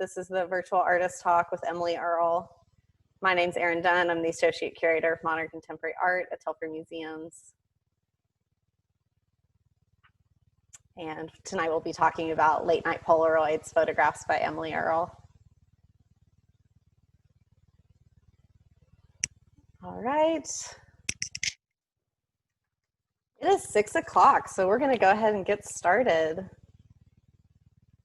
This is the Virtual Artist Talk with Emily Earl. My name's Erin Dunn. I'm the Associate Curator of Modern Contemporary Art at Telfair Museums. And tonight we'll be talking about Late Night Polaroids, photographs by Emily Earl. All right. It is 6 o'clock, so we're going to go ahead and get started.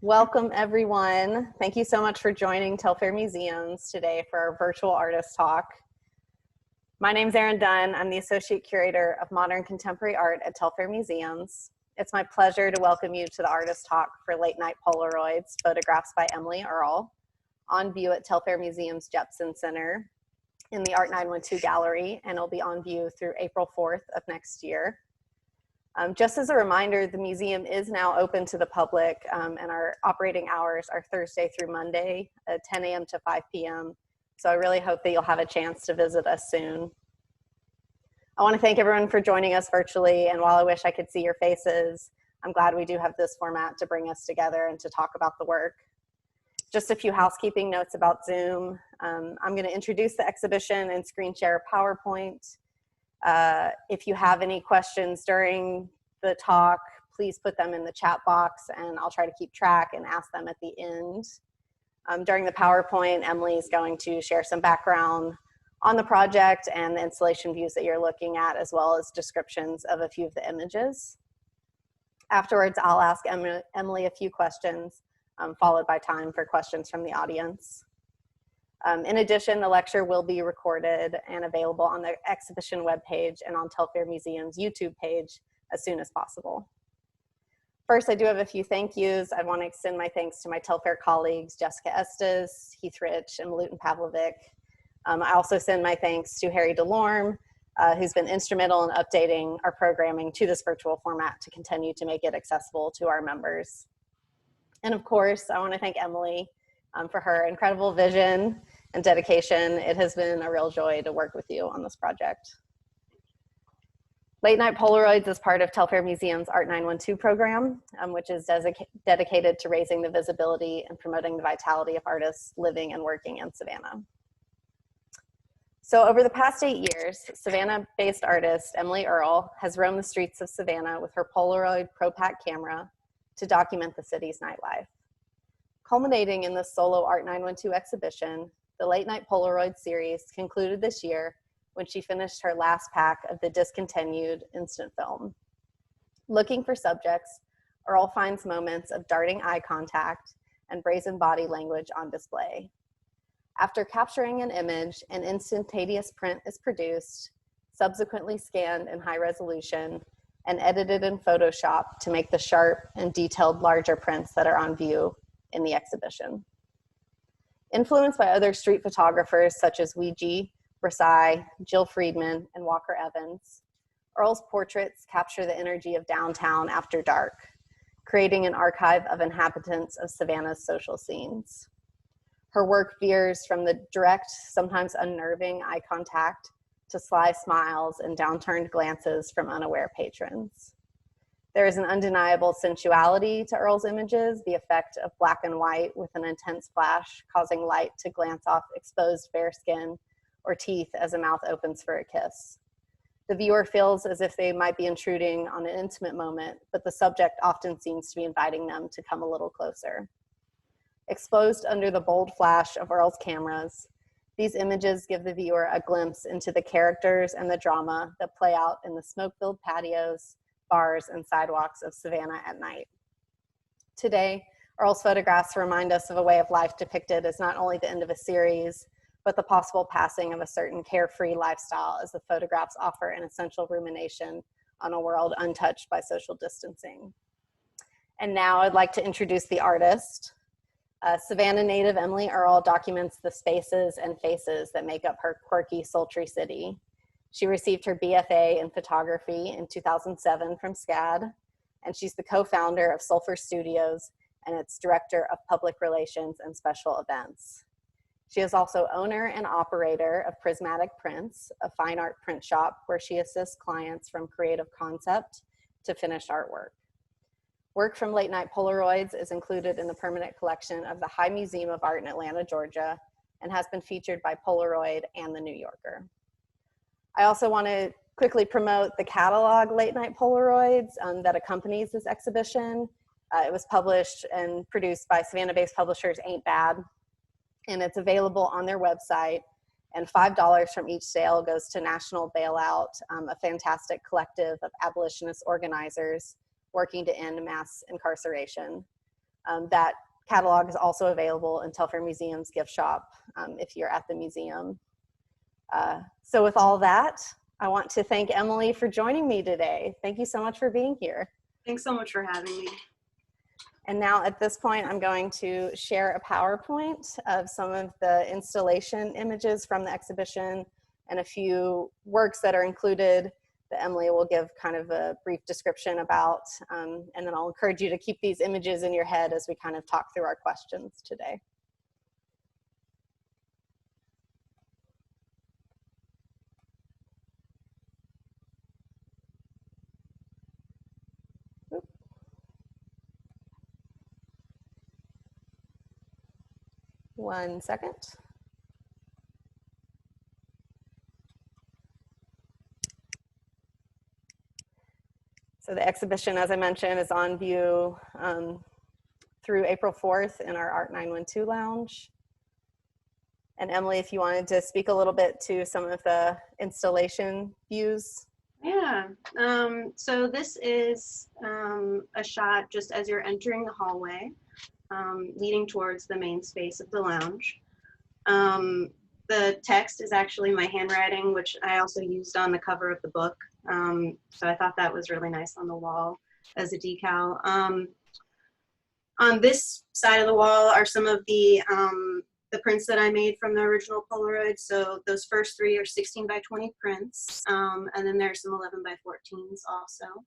Welcome, everyone. Thank you so much for joining Telfair Museums today for our Virtual Artist Talk. My name's Erin Dunn. I'm the Associate Curator of Modern Contemporary Art at Telfair Museums. It's my pleasure to welcome you to the Artist Talk for Late Night Polaroids, photographs by Emily Earl, on view at Telfair Museum's Jepson Center in the Art 912 Gallery, and it'll be on view through April 4th of next year. Just as a reminder, the museum is now open to the public, and our operating hours are Thursday through Monday at 10 a.m. to 5 p.m. So I really hope that you'll have a chance to visit us soon. I want to thank everyone for joining us virtually, and while I wish I could see your faces, I'm glad we do have this format to bring us together and to talk about the work. Just a few housekeeping notes about Zoom. I'm going to introduce the exhibition and screen share a PowerPoint. If you have any questions during the talk, please put them in the chat box and I'll try to keep track and ask them at the end. During the PowerPoint, Emily is going to share some background on the project and the installation views that you're looking at, as well as descriptions of a few of the images. Afterwards, I'll ask Emily a few questions, followed by time for questions from the audience. In addition, the lecture will be recorded and available on the exhibition webpage and on Telfair Museum's YouTube page as soon as possible. First, I do have a few thank yous. I want to extend my thanks to my Telfair colleagues, Jessica Estes, Heath Rich, and Malutin Pavlovic. I also send my thanks to Harry DeLorme, who's been instrumental in updating our programming to this virtual format to continue to make it accessible to our members. And of course, I want to thank Emily for her incredible vision and dedication. It has been a real joy to work with you on this project. Late Night Polaroids is part of Telfair Museum's Art 912 program, which is dedicated to raising the visibility and promoting the vitality of artists living and working in Savannah. So over the past 8 years, Savannah-based artist Emily Earl has roamed the streets of Savannah with her Polaroid ProPack Camera to document the city's nightlife. Culminating in this solo Art 912 exhibition, the Late Night Polaroid series concluded this year when she finished her last pack of the discontinued instant film. Looking for subjects, Earl finds moments of darting eye contact and brazen body language on display. After capturing an image, an instantaneous print is produced, subsequently scanned in high resolution, and edited in Photoshop to make the sharp and detailed larger prints that are on view in the exhibition. Influenced by other street photographers such as Risque, Jill Friedman, and Walker Evans, Earl's portraits capture the energy of downtown after dark, creating an archive of inhabitants of Savannah's social scenes. Her work veers from the direct, sometimes unnerving eye contact to sly smiles and downturned glances from unaware patrons. There is an undeniable sensuality to Earl's images, the effect of black and white with an intense flash, causing light to glance off exposed fair skin or teeth as a mouth opens for a kiss. The viewer feels as if they might be intruding on an intimate moment, but the subject often seems to be inviting them to come a little closer. Exposed under the bold flash of Earl's cameras, these images give the viewer a glimpse into the characters and the drama that play out in the smoke-filled patios, bars, and sidewalks of Savannah at night. Today, Earl's photographs remind us of a way of life depicted as not only the end of a series, but the possible passing of a certain carefree lifestyle, as the photographs offer an essential rumination on a world untouched by social distancing. And now I'd like to introduce the artist. Savannah native Emily Earl documents the spaces and faces that make up her quirky, sultry city. She received her BFA in photography in 2007 from SCAD, and she's the co-founder of Sulphur Studios and its director of public relations and special events. She is also owner and operator of Prismatic Prints, a fine art print shop where she assists clients from creative concept to finished artwork. Work from Late Night Polaroids is included in the permanent collection of the High Museum of Art in Atlanta, Georgia, and has been featured by Polaroid and the New Yorker. I also want to quickly promote the catalog Late Night Polaroids that accompanies this exhibition. It was published and produced by Savannah-based publishers Ain't Bad, and it's available on their website, and $5 from each sale goes to National Bailout, a fantastic collective of abolitionist organizers working to end mass incarceration. That catalog is also available in Telfair Museum's gift shop if you're at the museum. So with all that, I want to thank Emily for joining me today. Thank you so much for being here. Thanks so much for having me. And now at this point, I'm going to share a PowerPoint of some of the installation images from the exhibition and a few works that are included that Emily will give kind of a brief description about. And then I'll encourage you to keep these images in your head as we kind of talk through our questions today. One second. So the exhibition, as I mentioned, is on view through April 4th in our Art 912 lounge. And Emily, if you wanted to speak a little bit to some of the installation views. Yeah, so this is a shot just as you're entering the hallway, leading towards the main space of the lounge. The text is actually my handwriting, which I also used on the cover of the book. So I thought that was really nice on the wall as a decal. On this side of the wall are some of the prints that I made from the original Polaroid. So those first three are 16 by 20 prints. And then there's some 11 by 14s also.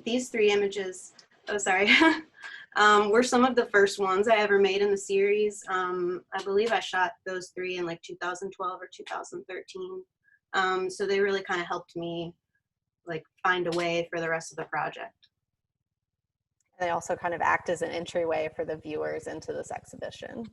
These three images, oh sorry, were some of the first ones I ever made in the series. I believe I shot those three in like 2012 or 2013. So they really kind of helped me like find a way for the rest of the project. And they also kind of act as an entryway for the viewers into this exhibition.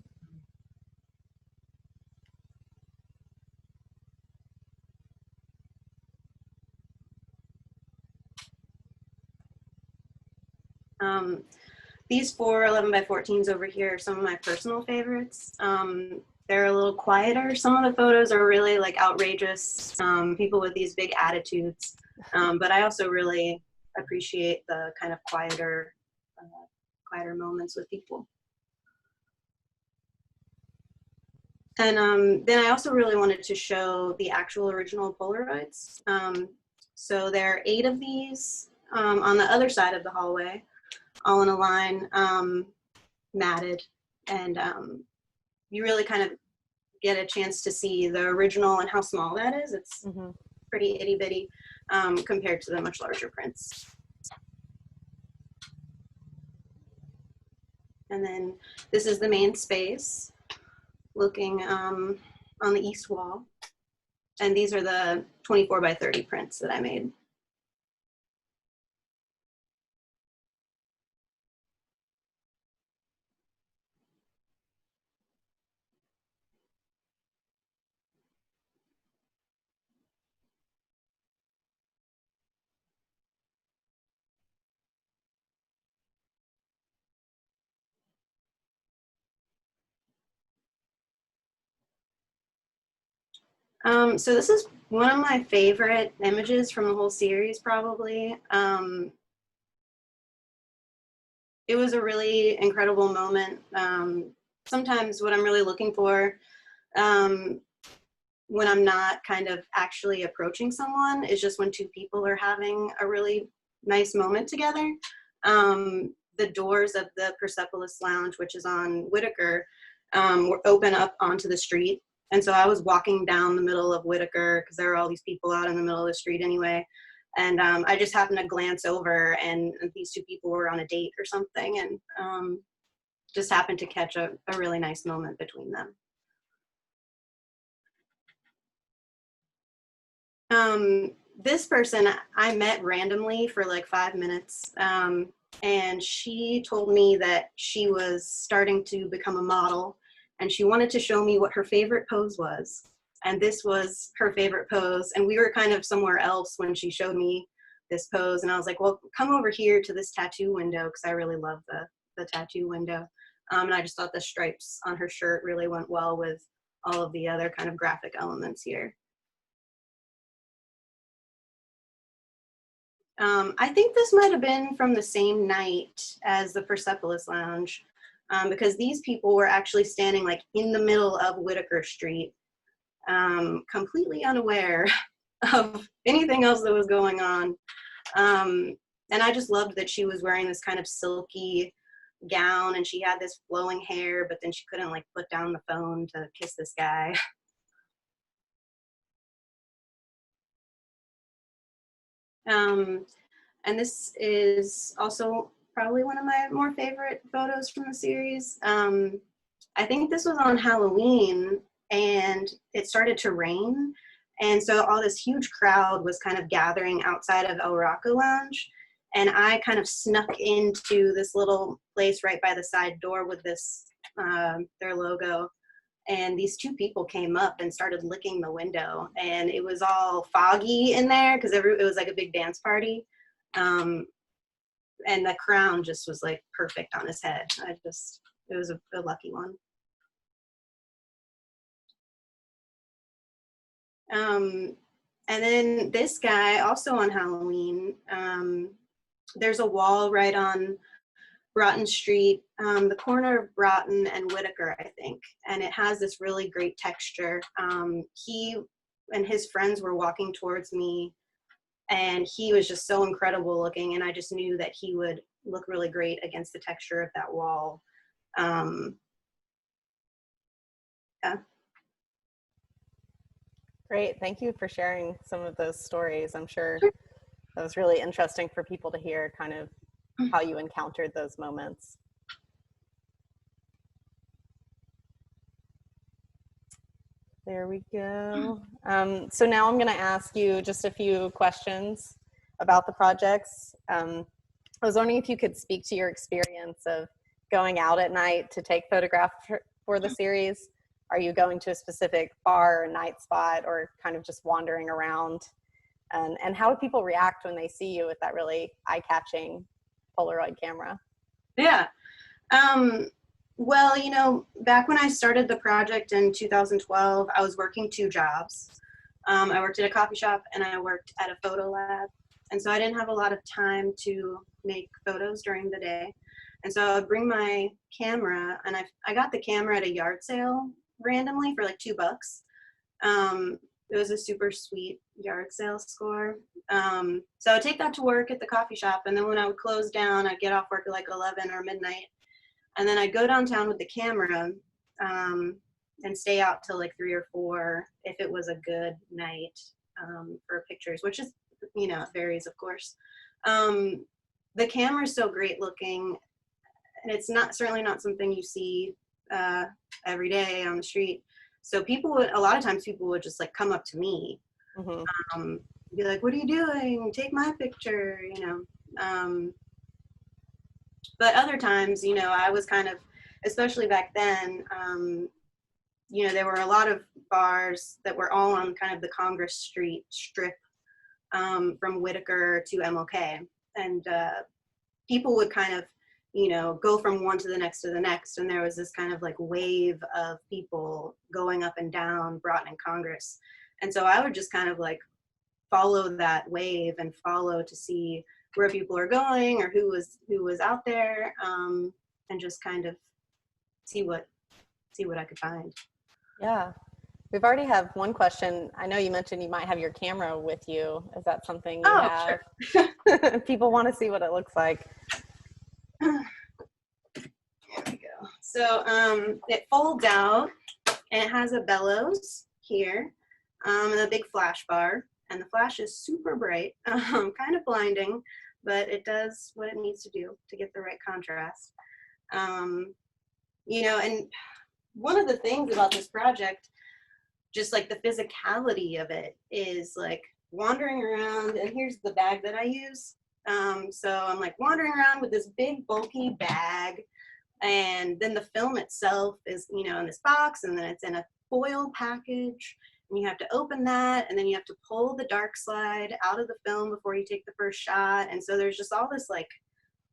These four 11 by 14s over here are some of my personal favorites. They're a little quieter. Some of the photos are really like outrageous, people with these big attitudes. But I also really appreciate the kind of quieter moments with people. And then I also really wanted to show the actual original Polaroids. So there are 8 of these on the other side of the hallway, all in a line, matted, and you really kind of get a chance to see the original and how small that is. It's pretty itty bitty compared to the much larger prints. And then this is the main space, looking on the east wall. And these are the 24 by 30 prints that I made. So this is one of my favorite images from the whole series, probably. It was a really incredible moment. Sometimes what I'm really looking for when I'm not kind of actually approaching someone is just when 2 people are having a really nice moment together. The doors of the Persepolis Lounge, which is on Whitaker, were open up onto the street. And so I was walking down the middle of Whitaker because there were all these people out in the middle of the street anyway. And I just happened to glance over, and these 2 people were on a date or something, and just happened to catch a really nice moment between them. This person I met randomly for like 5 minutes, and she told me that she was starting to become a model, and she wanted to show me what her favorite pose was. And this was her favorite pose, and we were kind of somewhere else when she showed me this pose, and I was like, well, come over here to this tattoo window, because I really love the tattoo window. And I just thought the stripes on her shirt really went well with all of the other kind of graphic elements here. I think this might have been from the same night as the Persepolis Lounge, because these people were actually standing like in the middle of Whitaker Street, completely unaware of anything else that was going on. And I just loved that she was wearing this kind of silky gown, and she had this flowing hair, but then she couldn't like put down the phone to kiss this guy. And this is also probably one of my more favorite photos from the series. I think this was on Halloween, and it started to rain. And so all this huge crowd was kind of gathering outside of El Rocco Lounge. And I kind of snuck into this little place right by the side door with this, their logo. And these two people came up and started licking the window, and it was all foggy in there because it was like a big dance party. And the crown just was like perfect on his head. It was a lucky one. And then this guy, also on Halloween, there's a wall right on Broughton Street, the corner of Broughton and Whitaker, I think, and it has this really great texture. He and his friends were walking towards me, and he was just so incredible looking, and I just knew that he would look really great against the texture of that wall. Yeah. Great, thank you for sharing some of those stories. I'm sure that was really interesting for people to hear kind of how you encountered those moments. There we go. So now I'm going to ask you just a few questions about the projects. I was wondering if you could speak to your experience of going out at night to take photographs for the series. Are you going to a specific bar or night spot, or kind of just wandering around? And how do people react when they see you with that really eye-catching Polaroid camera? Yeah. Well, you know, back when I started the project in 2012, I was working 2 jobs. I worked at a coffee shop and I worked at a photo lab. And so I didn't have a lot of time to make photos during the day. And so I would bring my camera, and I got the camera at a yard sale randomly for like $2. It was a super sweet yard sale score. So I would take that to work at the coffee shop, and then when I would close down, I'd get off work at like 11 or midnight, and then I'd go downtown with the camera, and stay out till like 3 or 4 if it was a good night, for pictures, which is, you know, it varies, of course. The camera is so great looking, and it's certainly not something you see every day on the street. So a lot of times people would just like come up to me, be like, what are you doing? Take my picture, you know. But other times, you know, I was kind of, especially back then, you know, there were a lot of bars that were all on kind of the Congress Street strip, from Whitaker to MLK. And people would kind of, you know, go from one to the next to the next. And there was this kind of like wave of people going up and down Broughton and Congress. And so I would just kind of like follow that wave and follow to see where people are going or who was out there, and just kind of see what I could find. Yeah. We've already have one question. I know you mentioned you might have your camera with you. Is that something you have? Sure. People want to see what it looks like. There we go. So it folds out, and it has a bellows here, and a big flash bar. And the flash is super bright, kind of blinding, but it does what it needs to do to get the right contrast. You know, and one of the things about this project, just like the physicality of it, is like wandering around, and here's the bag that I use. So I'm like wandering around with this big bulky bag, and then the film itself is, you know, in this box, and then it's in a foil package, and you have to open that, and then you have to pull the dark slide out of the film before you take the first shot. And so there's just all this like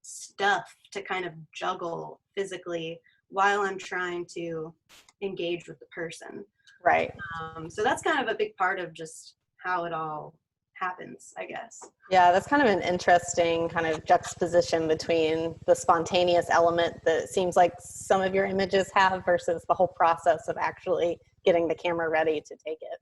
stuff to kind of juggle physically while I'm trying to engage with the person. Right. So that's kind of a big part of just how it all happens, I guess. Yeah, that's kind of an interesting kind of juxtaposition between the spontaneous element that seems like some of your images have versus the whole process of actually getting the camera ready to take it.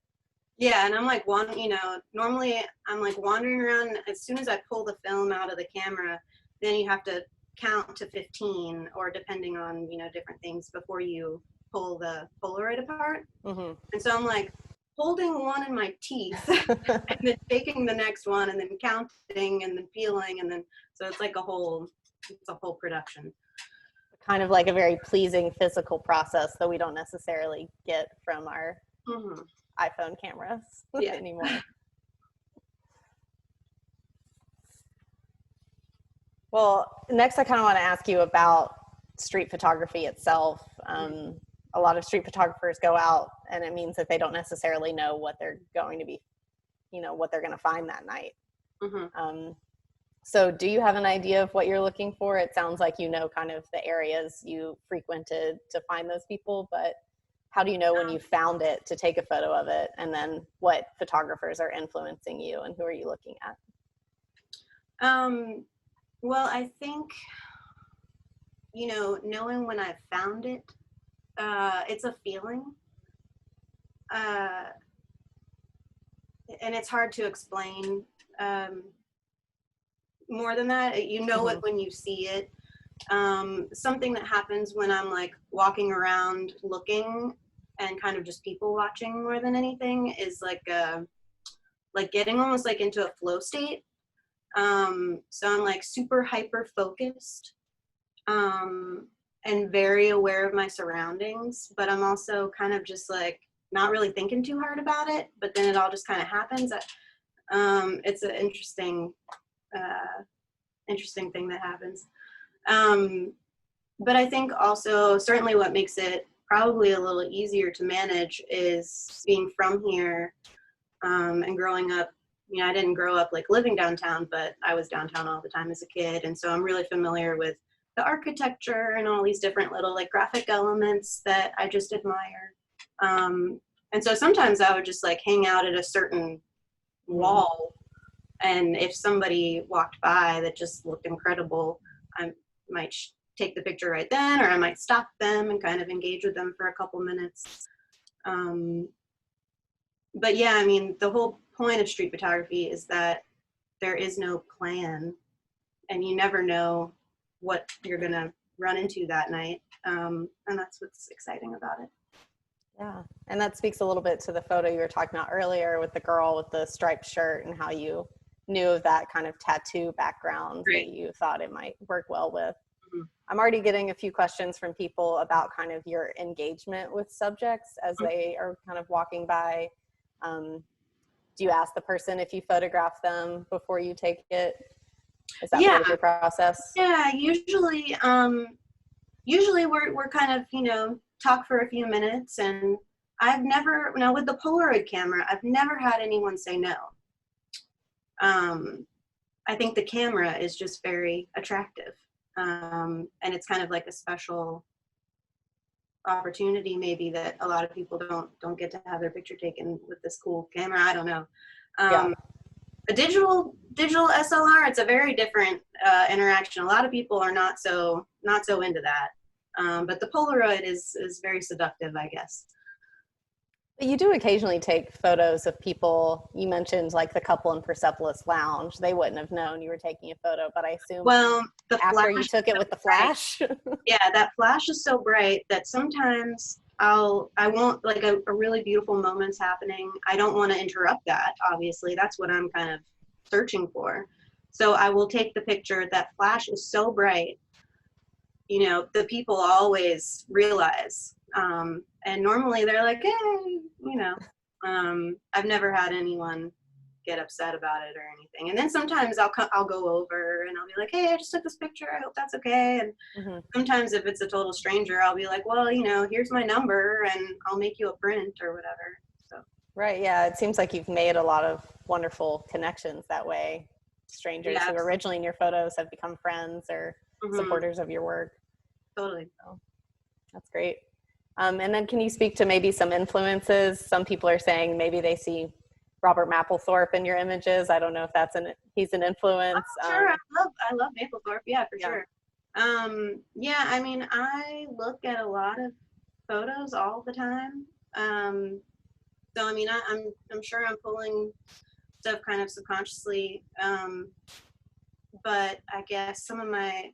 Yeah, and I'm like, you know, normally I'm like wandering around. As soon as I pull the film out of the camera, then you have to count to 15, or depending on, you know, different things before you pull the Polaroid apart. Mm-hmm. And so I'm like holding one in my teeth and then taking the next one and then counting and then peeling, and then so it's like it's a whole production. Kind of like a very pleasing physical process that we don't necessarily get from our iPhone cameras anymore. Well, next I kind of want to ask you about street photography itself. A lot of street photographers go out, and it means that they don't necessarily know what they're going to be, you know, what they're going to find that night. So do you have an idea of what you're looking for? It sounds like you know kind of the areas you frequented to find those people, but how do you know when you found it to take a photo of it, and then what photographers are influencing you and who are you looking at? Well, I think, you know, knowing when I found it, it's a feeling. And it's hard to explain more than that. You know it when you see it. Something that happens when I'm like walking around looking and kind of just people watching more than anything is like getting almost like into a flow state. So I'm like super hyper focused and very aware of my surroundings, but I'm also kind of just like not really thinking too hard about it, but then it all just kind of happens. It's an interesting thing that happens. But I think also certainly what makes it probably a little easier to manage is being from here and growing up. You know, I didn't grow up like living downtown, but I was downtown all the time as a kid. And so I'm really familiar with the architecture and all these different little like graphic elements that I just admire. And so sometimes I would just like hang out at a certain wall, and if somebody walked by that just looked incredible, I might take the picture right then, or I might stop them and kind of engage with them for a couple minutes. But yeah, I mean, the whole point of street photography is that there is no plan, and you never know what you're gonna run into that night. And that's what's exciting about it. Yeah, and that speaks a little bit to the photo you were talking about earlier with the girl with the striped shirt and how you knew of that kind of tattoo background that you thought it might work well with. I'm already getting a few questions from people about kind of your engagement with subjects as they are kind of walking by. Do you ask the person if you photograph them before you take it? Is that part of your process? Yeah, usually we're kind of, you know, talk for a few minutes, and now with the Polaroid camera, I've never had anyone say no. I think the camera is just very attractive. And it's kind of like a special opportunity maybe that a lot of people don't get to have their picture taken with this cool camera. I don't know. A digital SLR, it's a very different interaction. A lot of people are not so into that. But the Polaroid is very seductive, I guess. You do occasionally take photos of people. You mentioned like the couple in Persepolis Lounge. They wouldn't have known you were taking a photo, but I assume after you took it with the flash. Yeah, that flash is so bright that sometimes I won't, like a really beautiful moment's happening. I don't want to interrupt that, obviously. That's what I'm kind of searching for. So I will take the picture. That flash is so bright. You know, the people always realize. And normally they're like, hey, you know, I've never had anyone get upset about it or anything. And then sometimes I'll go over and I'll be like, hey, I just took this picture. I hope that's okay. And sometimes if it's a total stranger, I'll be like, well, you know, here's my number and I'll make you a print or whatever. So. Right. Yeah. It seems like you've made a lot of wonderful connections that way. Strangers who were originally in your photos have become friends or supporters of your work. Totally. So, that's great. And then can you speak to maybe some influences? Some people are saying maybe they see Robert Mapplethorpe in your images. I don't know if he's an influence. Oh, sure. I love Mapplethorpe. Yeah, for sure. Yeah, I mean, I look at a lot of photos all the time. So I mean, I'm sure I'm pulling stuff kind of subconsciously. But I guess some of my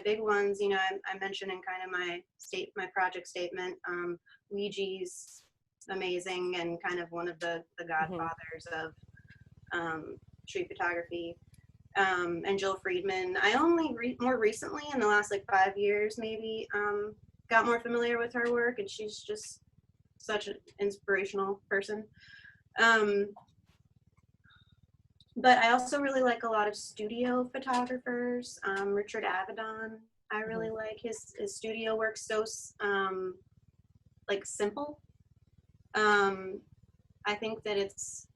big ones, you know, I mentioned in kind of my project statement. Ouija's amazing and kind of one of the godfathers of street photography. And Jill Friedman. I only more recently, in the last like 5 years maybe, got more familiar with her work, and she's just such an inspirational person. But I also really like a lot of studio photographers. Richard Avedon, I really like his studio work. So like simple. I think that it's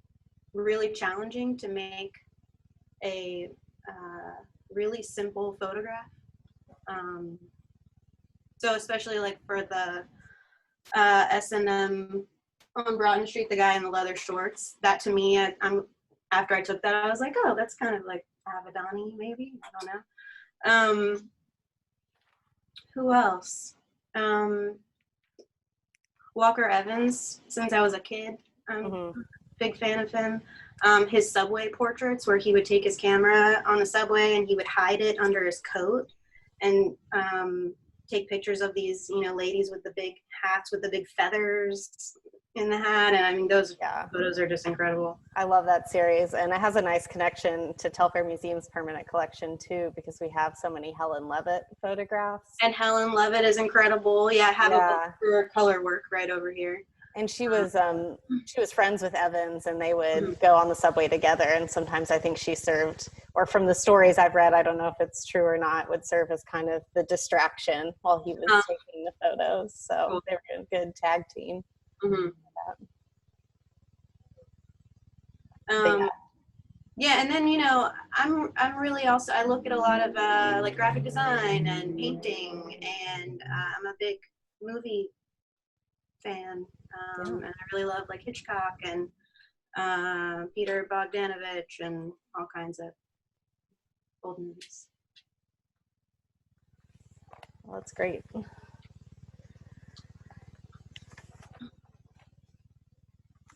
really challenging to make a really simple photograph. So especially like for the S&M on Broughton Street, the guy in the leather shorts, that to me, after I took that, I was like, oh, that's kind of like Avedon-y, maybe. I don't know. Who else? Walker Evans, since I was a kid, I'm a big fan of him. His subway portraits, where he would take his camera on the subway and he would hide it under his coat and take pictures of these, you know, ladies with the big hats with the big feathers in the hat. And I mean, those photos are just incredible. I love that series, and it has a nice connection to Telfair Museum's permanent collection too, because we have so many Helen Levitt photographs. And Helen Levitt is incredible. Yeah, I have a book for color work right over here. And she was friends with Evans, and they would go on the subway together. And sometimes I think she served, or from the stories I've read, I don't know if it's true or not, would serve as kind of the distraction while he was taking the photos. So they were a good tag team. Yeah, and then, you know, I'm really also, I look at a lot of like graphic design and painting, and I'm a big movie fan, and I really love like Hitchcock and Peter Bogdanovich and all kinds of old movies. Well, that's great.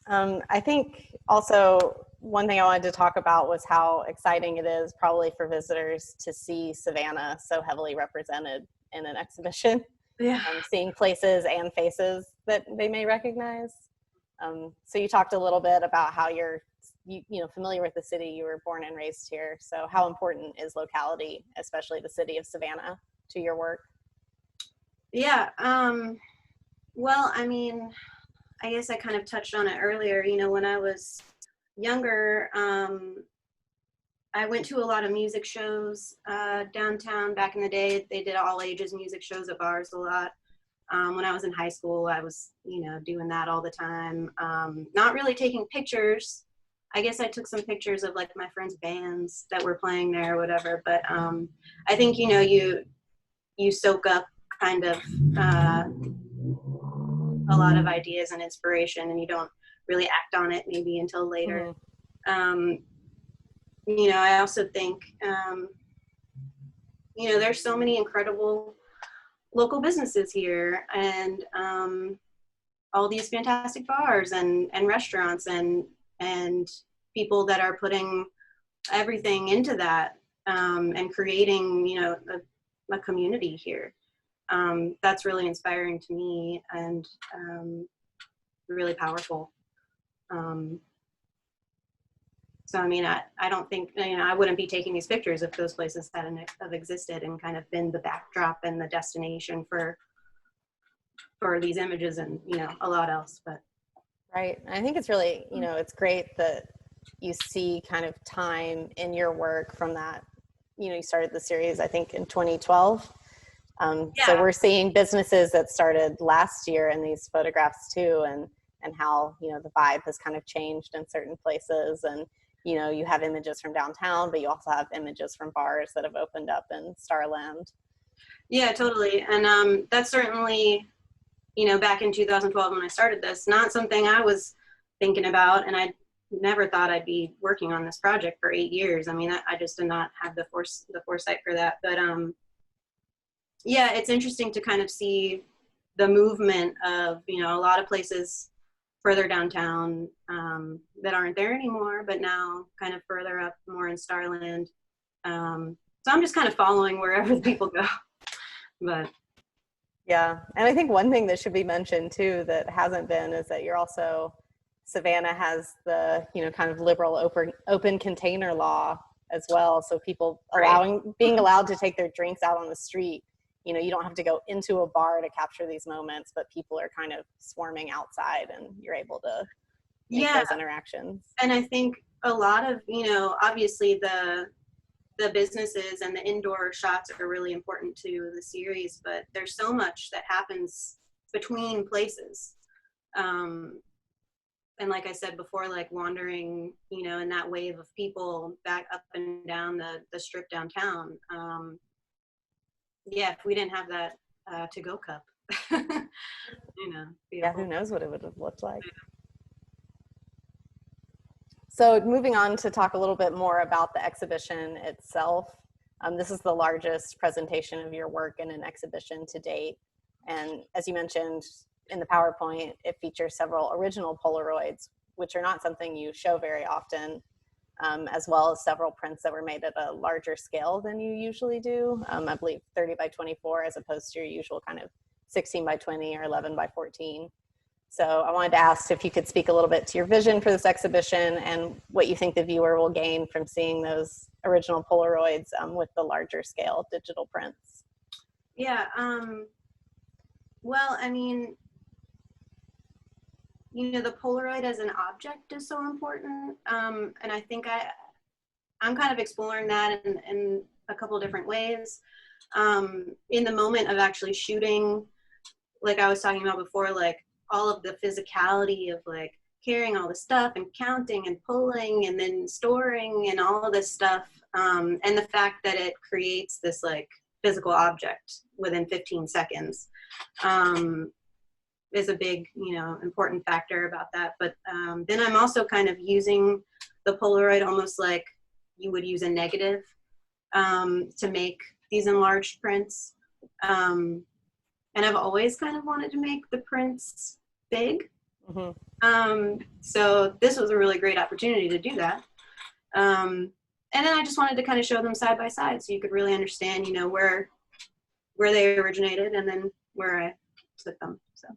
I think also one thing I wanted to talk about was how exciting it is probably for visitors to see Savannah so heavily represented in an exhibition. Yeah. Seeing places and faces that they may recognize. So you talked a little bit about how you're familiar with the city. You were born and raised here. So how important is locality, especially the city of Savannah, to your work? Yeah. Well, I mean, I guess I kind of touched on it earlier. You know, when I was younger, I went to a lot of music shows downtown back in the day. They did all ages music shows at bars a lot. When I was in high school, I was, you know, doing that all the time. Not really taking pictures. I guess I took some pictures of like my friends' bands that were playing there or whatever. But I think, you know, you soak up kind of a lot of ideas and inspiration, and you don't really act on it maybe until later. You know, I also think, you know, there's so many incredible local businesses here, and all these fantastic bars and restaurants and people that are putting everything into that and creating, you know, a community here. That's really inspiring to me and really powerful. So, I mean, I don't think, you know, I wouldn't be taking these pictures if those places hadn't have existed and kind of been the backdrop and the destination for these images and, you know, a lot else. But right. I think it's really, you know, it's great that you see kind of time in your work from that, you started the series, I think, in 2012. So we're seeing businesses that started last year in these photographs too, and how, the vibe has kind of changed in certain places. And, you have images from downtown, but you also have images from bars that have opened up in Starland. Yeah, totally. And that's certainly, back in 2012 when I started this, not something I was thinking about, and I never thought I'd be working on this project for 8 years. I mean, I just did not have the foresight for that. But yeah, it's interesting to kind of see the movement of, a lot of places further downtown that aren't there anymore, but now kind of further up more in Starland. So I'm just kind of following wherever the people go. But yeah, and I think one thing that should be mentioned too that hasn't been is that you're also, Savannah has the, kind of liberal open container law as well. So people being allowed to take their drinks out on the street. You don't have to go into a bar to capture these moments, but people are kind of swarming outside and you're able to make those interactions. And I think a lot of, obviously the businesses and the indoor shots are really important to the series, but there's so much that happens between places. And like I said before, like wandering, in that wave of people back up and down the strip downtown. Yeah, if we didn't have that to-go cup, who knows what it would have looked like. So moving on to talk a little bit more about the exhibition itself. This is the largest presentation of your work in an exhibition to date. And as you mentioned in the PowerPoint, it features several original Polaroids, which are not something you show very often, as well as several prints that were made at a larger scale than you usually do. I believe 30 by 24 as opposed to your usual kind of 16 by 20 or 11 by 14. So I wanted to ask if you could speak a little bit to your vision for this exhibition and what you think the viewer will gain from seeing those original Polaroids with the larger scale digital prints. Yeah, well, I mean, the Polaroid as an object is so important. And I think I'm kind of exploring that in a couple different ways. In the moment of actually shooting, like I was talking about before, like all of the physicality of like carrying all the stuff and counting and pulling and then storing and all of this stuff. And the fact that it creates this like physical object within 15 seconds. Is a big, important factor about that. But then I'm also kind of using the Polaroid almost like you would use a negative to make these enlarged prints. And I've always kind of wanted to make the prints big. Mm-hmm. So this was a really great opportunity to do that. And then I just wanted to kind of show them side by side so you could really understand, where they originated and then where I took them. So.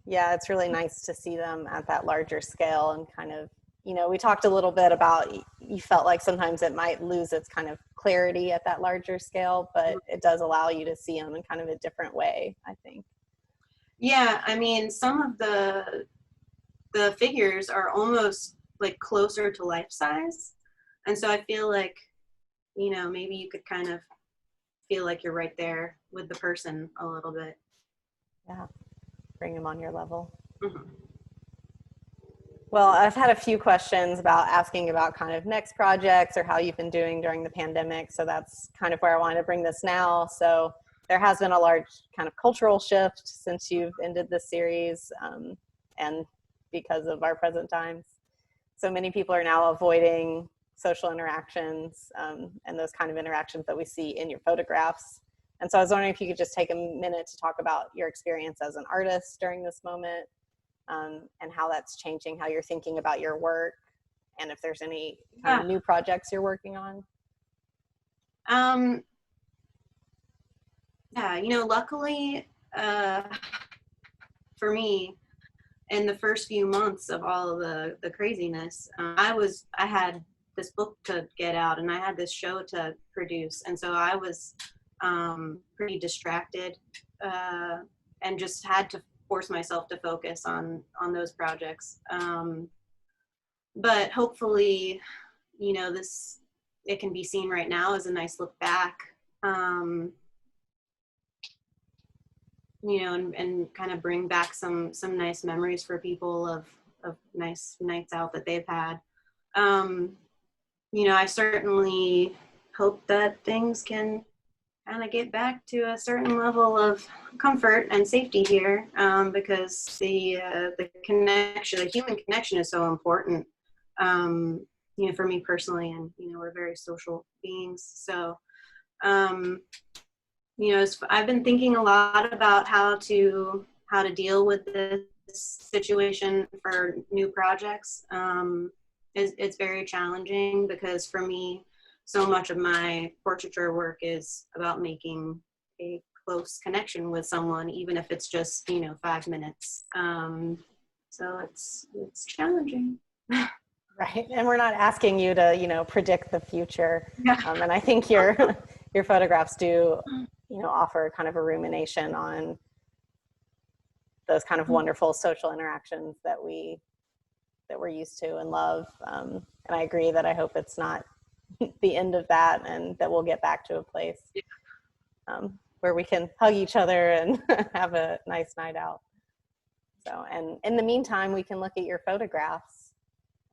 Yeah, it's really nice to see them at that larger scale and kind of, we talked a little bit about you felt like sometimes it might lose its kind of clarity at that larger scale, but it does allow you to see them in kind of a different way, I think. Yeah, I mean, some of the figures are almost like closer to life size. And so I feel like, maybe you could kind of feel like you're right there with the person a little bit. Yeah, bring them on your level. Mm-hmm. Well, I've had a few questions asking about kind of next projects or how you've been doing during the pandemic. So that's kind of where I wanted to bring this now. So there has been a large kind of cultural shift since you've ended this series and because of our present times. So many people are now avoiding social interactions and those kind of interactions that we see in your photographs. And so I was wondering if you could just take a minute to talk about your experience as an artist during this moment. And how that's changing how you're thinking about your work, and if there's any kind of new projects you're working on. Yeah, luckily for me, in the first few months of all of the craziness, I had this book to get out and I had this show to produce, and so I was pretty distracted and just had to force myself to focus on those projects. But hopefully, you know, it can be seen right now as a nice look back, you know, and kind of bring back some nice memories for people of nice nights out that they've had. You know, I certainly hope that things can kind of get back to a certain level of comfort and safety here, because the connection, the human connection, is so important. You know, for me personally, and you know, we're very social beings, so you know, I've been thinking a lot about how to deal with this situation for new projects. It's very challenging because for me, so much of my portraiture work is about making a close connection with someone, even if it's just, you know, 5 minutes. So it's challenging. Right, and we're not asking you to, you know, predict the future. Yeah. And I think your photographs do, you know, offer kind of a rumination on those kind of wonderful social interactions that we're used to and love. And I agree that I hope it's not the end of that, and that we'll get back to a place where we can hug each other and have a nice night out. So, and in the meantime, we can look at your photographs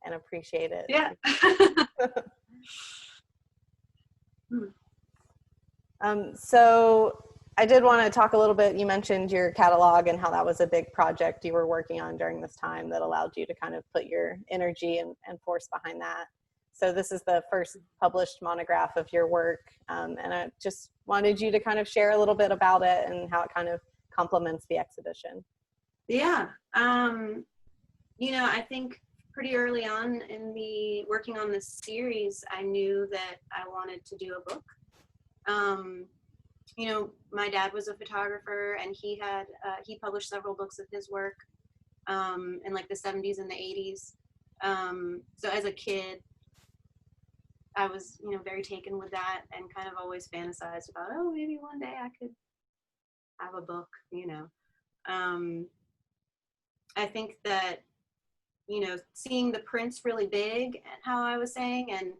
and appreciate it. Yeah. So I did want to talk a little bit, you mentioned your catalog and how that was a big project you were working on during this time that allowed you to kind of put your energy and force behind that. So this is the first published monograph of your work, and I just wanted you to kind of share a little bit about it and how it kind of complements the exhibition. Yeah. You know, I think pretty early on in the working on this series, I knew that I wanted to do a book. You know, my dad was a photographer, and he published several books of his work in like the 70s and the 80s. So as a kid, I was, you know, very taken with that, and kind of always fantasized about, oh, maybe one day I could have a book, you know. I think that, you know, seeing the prints really big, how I was saying, and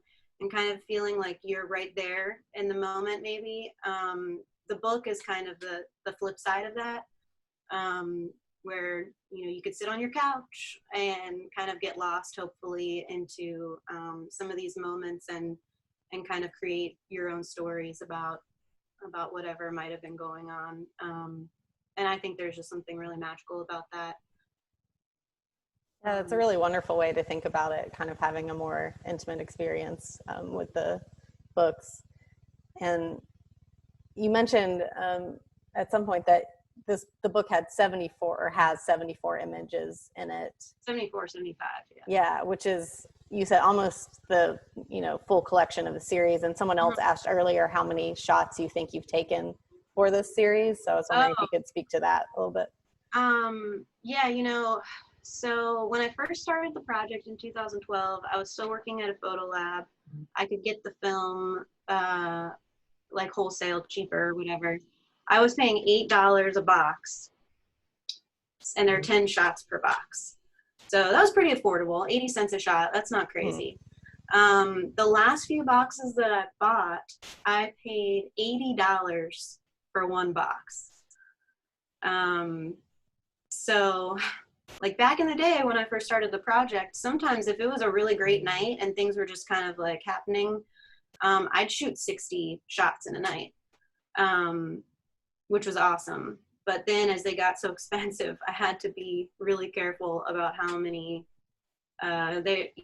kind of feeling like you're right there in the moment, maybe. The book is kind of the flip side of that, where, you know, you could sit on your couch and kind of get lost, hopefully, into some of these moments, and kind of create your own stories about whatever might have been going on. And I think there's just something really magical about that. Yeah, that's a really wonderful way to think about it, kind of having a more intimate experience with the books. And you mentioned at some point that the book had 74 or has 74 images in it. 74, 75, yeah. Yeah, which is, you said, almost the, you know, full collection of the series. And someone else asked earlier how many shots you think you've taken for this series. So I was wondering if you could speak to that a little bit. Yeah, you know, so when I first started the project in 2012, I was still working at a photo lab. I could get the film like wholesale, cheaper, whatever. I was paying $8 a box, and there are 10 shots per box. So that was pretty affordable, 80 cents a shot. That's not crazy. The last few boxes that I bought, I paid $80 for one box. So like back in the day when I first started the project, sometimes if it was a really great night and things were just kind of like happening, I'd shoot 60 shots in a night, which was awesome. But then as they got so expensive, I had to be really careful about how many,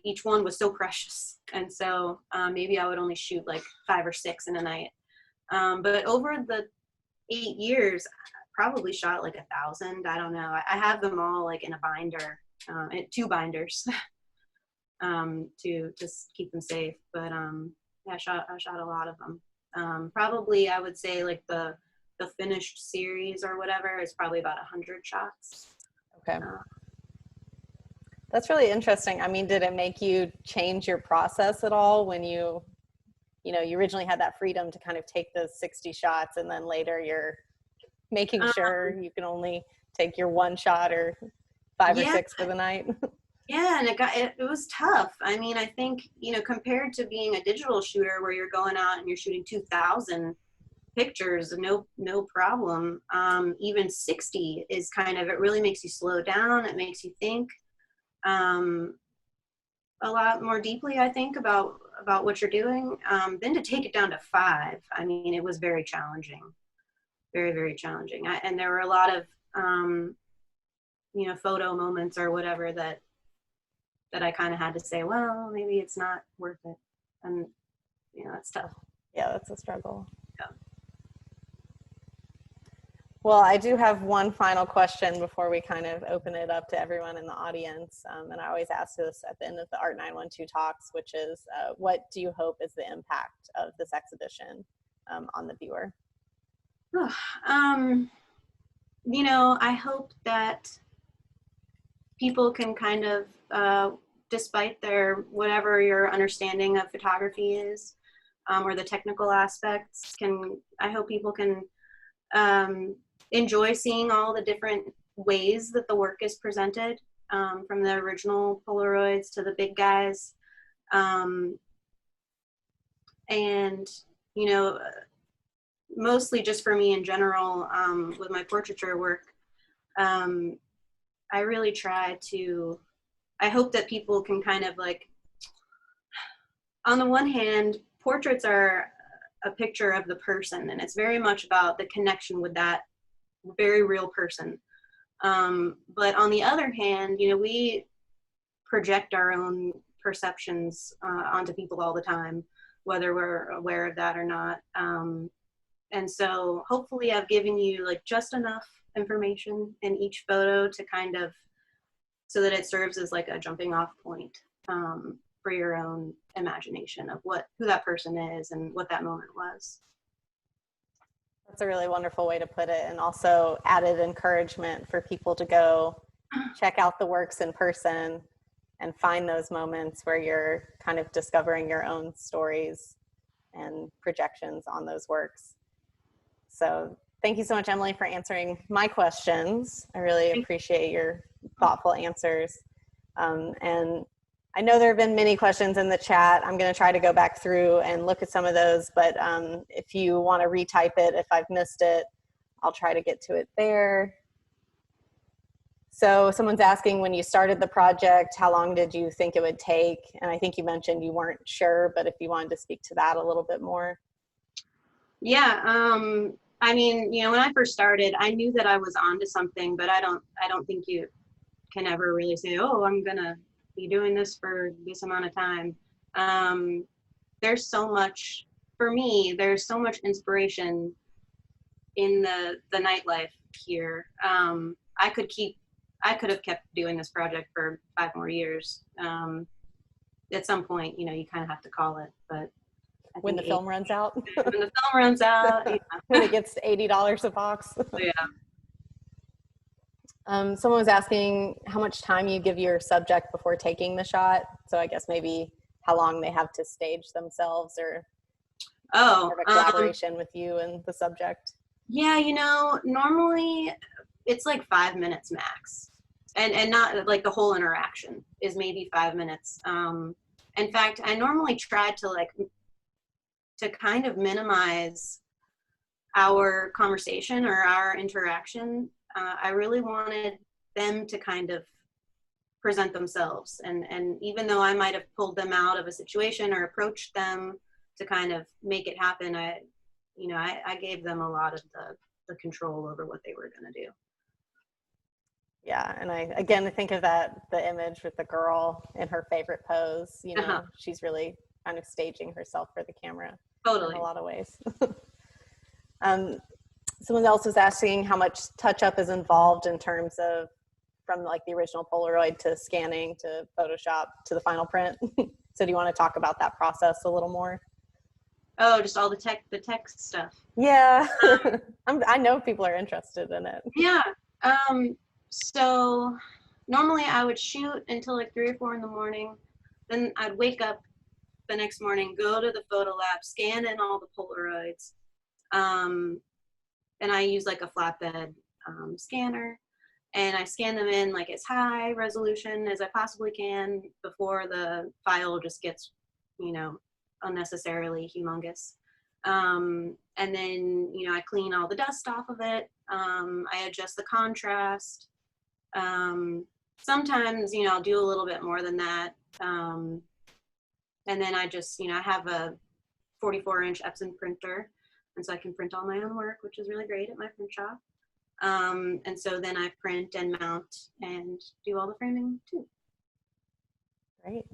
each one was so precious. And so maybe I would only shoot like 5 or 6 in a night. But over the 8 years, probably shot like 1,000. I don't know. I have them all like in a binder, 2 binders, to just keep them safe. But yeah, I shot a lot of them. Probably I would say like the finished series or whatever is probably about 100 shots. Okay. That's really interesting. I mean, did it make you change your process at all when you originally had that freedom to kind of take those 60 shots, and then later you're making sure you can only take your one shot or 5 or Yeah. 6 for the night. Yeah, and it was tough. I mean, I think, compared to being a digital shooter where you're going out and you're shooting 2,000 pictures, no problem. Even 60 is it really makes you slow down. It makes you think a lot more deeply, I think, about what you're doing. Then to take it down to 5, I mean, it was very challenging, very, very challenging. And there were a lot of, photo moments or whatever that I kind of had to say, well, maybe it's not worth it. And, it's tough. Yeah, that's a struggle. Yeah. Well, I do have one final question before we kind of open it up to everyone in the audience. And I always ask this at the end of the Art 912 talks, which is, what do you hope is the impact of this exhibition on the viewer? I hope that people can kind of, despite whatever your understanding of photography is, or the technical aspects, I hope people can enjoy seeing all the different ways that the work is presented, from the original Polaroids to the big guys. And, mostly just for me in general, with my portraiture work, I really I hope that people can kind of on the one hand, portraits are a picture of the person, and it's very much about the connection with that very real person. But on the other hand, we project our own perceptions onto people all the time, whether we're aware of that or not. And so hopefully I've given you just enough information in each photo to kind of, so that it serves as a jumping off point for your own imagination of who that person is and what that moment was. That's a really wonderful way to put it, and also added encouragement for people to go check out the works in person and find those moments where you're kind of discovering your own stories and projections on those works. So thank you so much, Emily, for answering my questions. I really appreciate your thoughtful answers. And I know there have been many questions in the chat. I'm going to try to go back through and look at some of those, but if you want to retype it, if I've missed it, I'll try to get to it there. So someone's asking, when you started the project, how long did you think it would take? And I think you mentioned you weren't sure, but if you wanted to speak to that a little bit more. Yeah, I mean, when I first started, I knew that I was onto something, but I don't think you can ever really say, oh, I'm gonna be doing this for this amount of time. There's so much, for me, there's so much inspiration in the nightlife here. I could have kept doing this project for 5 more years. At some point, you kind of have to call it, but when the film runs out. When the film runs out. Yeah. When it gets to $80 a box. Yeah. Someone was asking how much time you give your subject before taking the shot. So I guess maybe how long they have to stage themselves, or more of a collaboration with you and the subject. Yeah, normally it's 5 minutes max. And not the whole interaction is maybe 5 minutes. In fact, I normally try to kind of minimize our conversation or our interaction. I really wanted them to kind of present themselves. And even though I might have pulled them out of a situation or approached them to kind of make it happen, I gave them a lot of the control over what they were going to do. Yeah, and I think of the image with the girl in her favorite pose, she's really kind of staging herself for the camera. Totally. In a lot of ways. Someone else was asking how much touch-up is involved in terms of from the original Polaroid to scanning to Photoshop to the final print. So do you want to talk about that process a little more? Oh, just all the text stuff. Yeah. I know people are interested in it. Yeah. So normally I would shoot until 3 or 4 in the morning. Then I'd wake up the next morning, go to the photo lab, scan in all the Polaroids. And I use a flatbed scanner. and I scan them in like as high resolution as I possibly can before the file just gets, you know, unnecessarily humongous. And then, you know, I clean all the dust off of it. I adjust the contrast. Sometimes, you know, I'll do a little bit more than that. And then I just, you know, I have a 44-inch Epson printer, and so I can print all my own work, which is really great at my print shop. And so then I print and mount and do all the framing too. Great.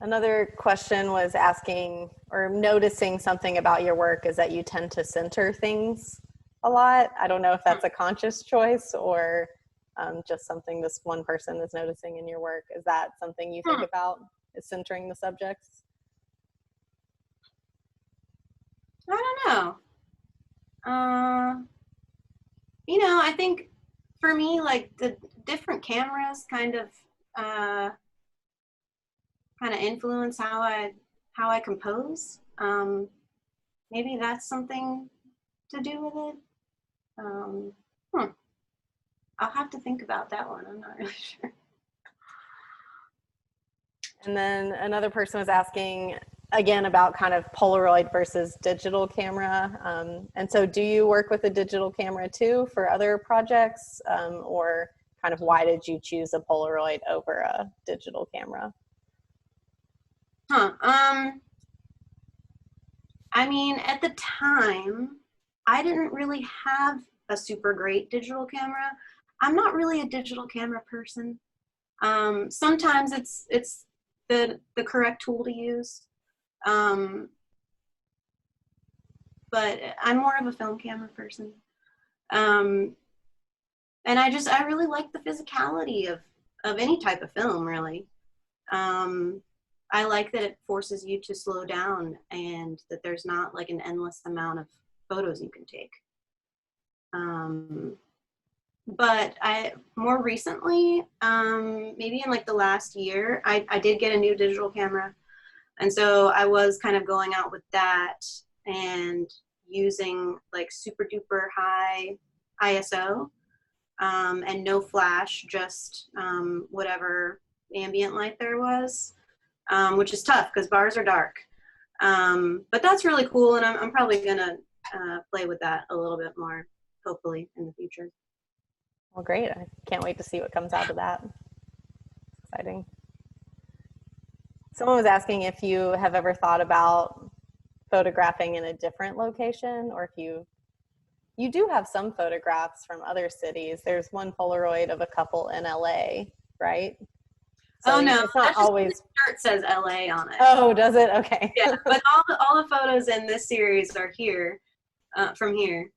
Another question was asking or noticing something about your work is that you tend to center things a lot. I don't know if that's a conscious choice or just something this one person is noticing in your work. Is that something you think about, is centering the subjects? I don't know. You know, I think for me, like the different cameras kind of influence how I compose. Maybe that's something to do with it. I'll have to think about that one. I'm not really sure. And then another person was asking again about kind of Polaroid versus digital camera. And so do you work with a digital camera too for other projects, or kind of why did you choose a Polaroid over a digital camera? I mean, at the time, I didn't really have a super great digital camera. I'm not really a digital camera person. Sometimes it's the correct tool to use. But I'm more of a film camera person. And I really like the physicality of any type of film, really. I like that it forces you to slow down and that there's not like an endless amount of photos you can take. But more recently, maybe in like the last year, I did get a new digital camera. And so I was kind of going out with that and using like super duper high ISO and no flash, just whatever ambient light there was, which is tough because bars are dark. But that's really cool, and I'm probably gonna play with that a little bit more, hopefully, in the future. Well, great. I can't wait to see what comes out of that. Exciting. Someone was asking if you have ever thought about photographing in a different location, or if you do have some photographs from other cities. There's one Polaroid of a couple in LA, right? So no, it's not always. The shirt says LA on it. Oh, does it? Okay. Yeah, but all the photos in this series are here, from here.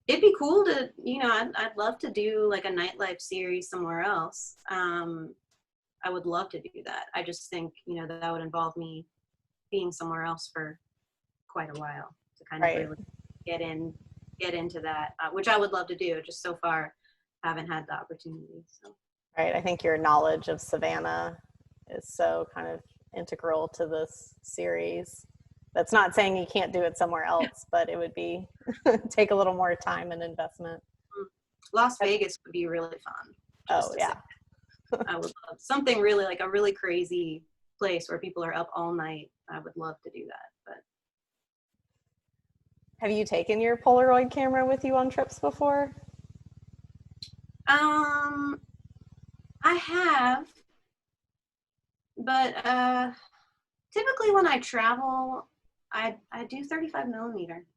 It'd be cool to, you know, I'd love to do like a nightlife series somewhere else. I would love to do that. I just think, you know, that would involve me being somewhere else for quite a while to kind of really get into that, which I would love to do. Just so far, haven't had the opportunity. So. Right. I think your knowledge of Savannah is so kind of integral to this series. That's not saying you can't do it somewhere else, but it would be take a little more time and investment. Las Vegas would be really fun. Oh, yeah. I would love something really like a really crazy place where people are up all night. I would love to do that. But have you taken your Polaroid camera with you on trips before? I have, but typically when I travel, I do 35 millimeter.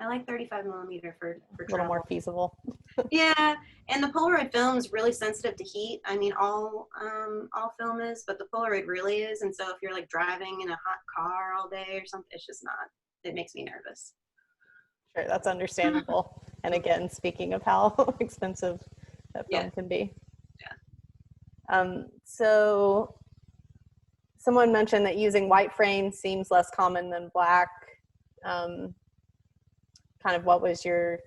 I like 35 millimeter for travel. A little more feasible. Yeah, and the Polaroid film is really sensitive to heat. I mean, all film is, but the Polaroid really is. And so if you're like driving in a hot car all day or something, it's just not. It makes me nervous. Sure, that's understandable. And again, speaking of how expensive that film can be. Yeah. So someone mentioned that using white frames seems less common than black. Kind of what was your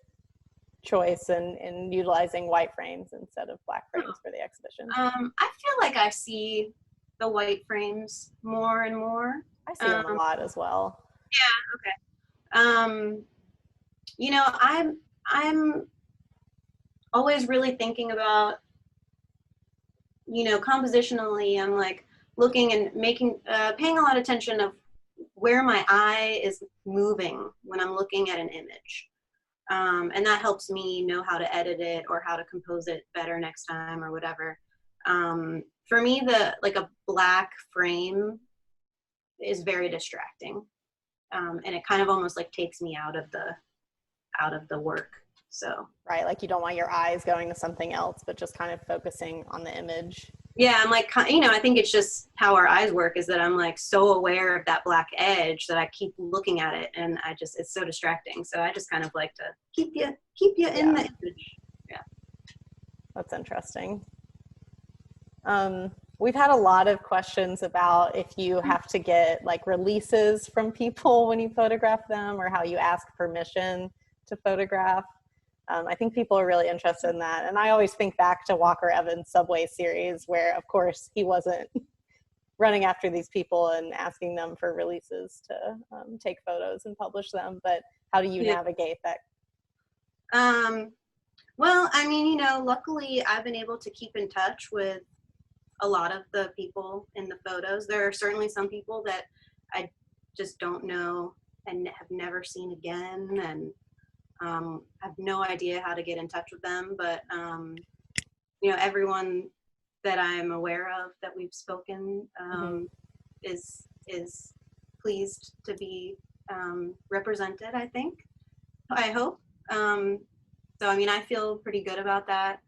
choice in utilizing white frames instead of black frames for the exhibition? I feel like I see the white frames more and more. I see them a lot as well. Yeah, okay. You know, I'm always really thinking about, you know, compositionally, I'm like looking and making, paying a lot of attention of where my eye is moving when I'm looking at an image. And that helps me know how to edit it or how to compose it better next time or whatever. For me, like a black frame is very distracting. And it kind of almost like takes me out of the work. So Right, like you don't want your eyes going to something else, but just kind of focusing on the image. yeah, I'm like, you know, I think it's just how our eyes work, is that I'm like so aware of that black edge that I keep looking at it, and it's so distracting. So I just kind of like to keep you in the image. Yeah, that's interesting. We've had a lot of questions about if you have to get like releases from people when you photograph them, or how you ask permission to photograph. I think people are really interested in that. And I always think back to Walker Evans' Subway series, where of course he wasn't running after these people and asking them for releases to take photos and publish them. But how do you navigate that? Well, I mean, you know, luckily I've been able to keep in touch with a lot of the people in the photos. There are certainly some people that I just don't know and have never seen again, and have no idea how to get in touch with them. But you know, everyone that I'm aware of that we've spoken is pleased to be represented, I think. I hope. So I mean, I feel pretty good about that.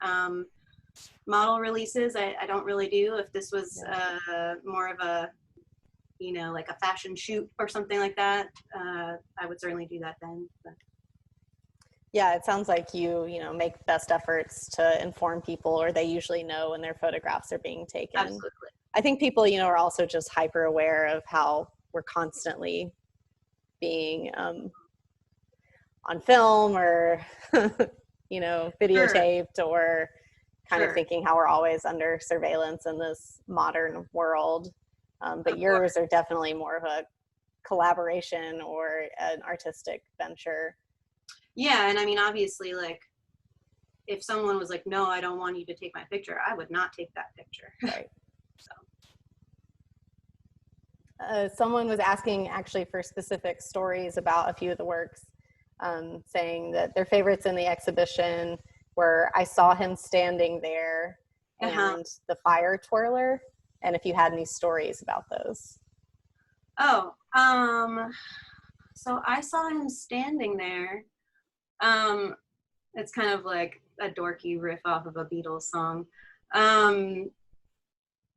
Model releases, I don't really do. If this was more of a, you know, like a fashion shoot or something like that, I would certainly do that then. But. Yeah, it sounds like you know, make best efforts to inform people, or they usually know when their photographs are being taken. Absolutely. I think people, you know, are also just hyper aware of how we're constantly being on film or, you know, videotaped, or kind of thinking how we're always under surveillance in this modern world. But yours are definitely more of a collaboration or an artistic venture. Yeah, and I mean, obviously, like, if someone was like, no, I don't want you to take my picture, I would not take that picture. Right. So. Someone was asking actually for specific stories about a few of the works, saying that their favorites in the exhibition were I Saw Him Standing There and The Fire Twirler, and if you had any stories about those. Oh, so I Saw Him Standing There. It's kind of like a dorky riff off of a Beatles song.